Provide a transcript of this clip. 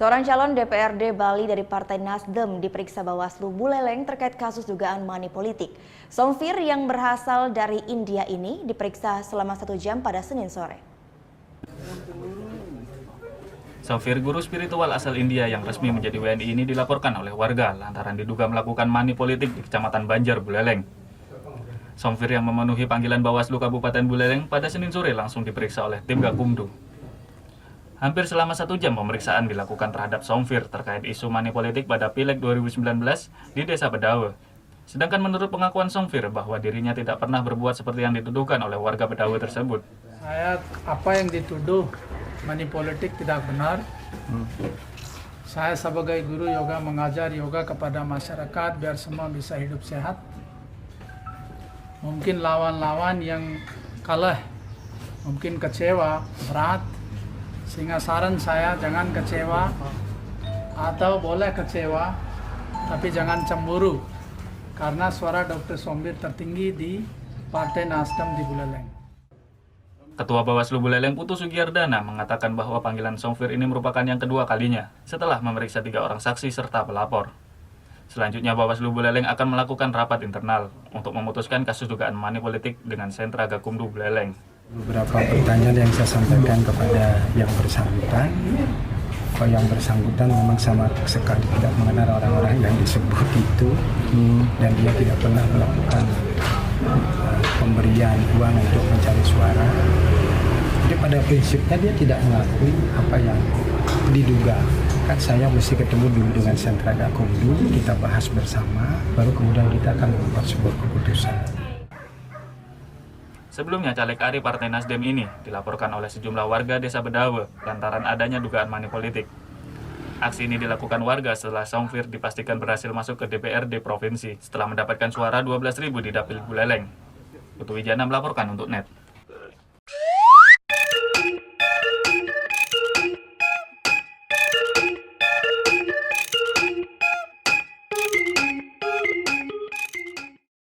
Seorang calon DPRD Bali dari Partai Nasdem diperiksa Bawaslu Buleleng terkait kasus dugaan money politik. Somfir yang berasal dari India ini diperiksa selama 1 jam pada Senin sore. Somfir, guru spiritual asal India yang resmi menjadi WNI ini dilaporkan oleh warga lantaran diduga melakukan money politik di Kecamatan Banjar, Buleleng. Somfir yang memenuhi panggilan Bawaslu Kabupaten Buleleng pada Senin sore langsung diperiksa oleh tim Gakumdu. Hampir selama 1 jam pemeriksaan dilakukan terhadap Somfir terkait isu money politik pada Pileg 2019 di Desa Bedawe. Sedangkan menurut pengakuan Somfir bahwa dirinya tidak pernah berbuat seperti yang dituduhkan oleh warga Bedawe tersebut. Apa yang dituduh money politik tidak benar. Saya sebagai guru yoga mengajar yoga kepada masyarakat biar semua bisa hidup sehat. Mungkin lawan-lawan yang kalah, mungkin kecewa, berat. Sehingga saran saya jangan kecewa, atau boleh kecewa, tapi jangan cemburu. Karena suara Dr. Somfir tertinggi di Partai Nasdem di Buleleng. Ketua Bawaslu Buleleng Putu Sugiyardana mengatakan bahwa panggilan Somfir ini merupakan yang kedua kalinya setelah memeriksa 3 orang saksi serta pelapor. Selanjutnya Bawaslu Buleleng akan melakukan rapat internal untuk memutuskan kasus dugaan money politik dengan sentra Gakumdu Buleleng. Beberapa pertanyaan yang saya sampaikan kepada yang bersangkutan, kalau yang bersangkutan memang sama sekali tidak mengenal orang-orang yang disebut itu, dan dia tidak pernah melakukan pemberian uang untuk mencari suara. Jadi pada prinsipnya dia tidak mengakui apa yang diduga. Kan saya mesti ketemu dulu dengan sentra Gakumdu, kita bahas bersama, baru kemudian kita akan membuat sebuah keputusan. Sebelumnya caleg Ari Partai Nasdem ini dilaporkan oleh sejumlah warga Desa Bedawe lantaran adanya dugaan money politik. Aksi ini dilakukan warga setelah Somfir dipastikan berhasil masuk ke DPRD Provinsi setelah mendapatkan suara 12.000 di Dapil Buleleng. Putu Wijana melaporkan untuk NET.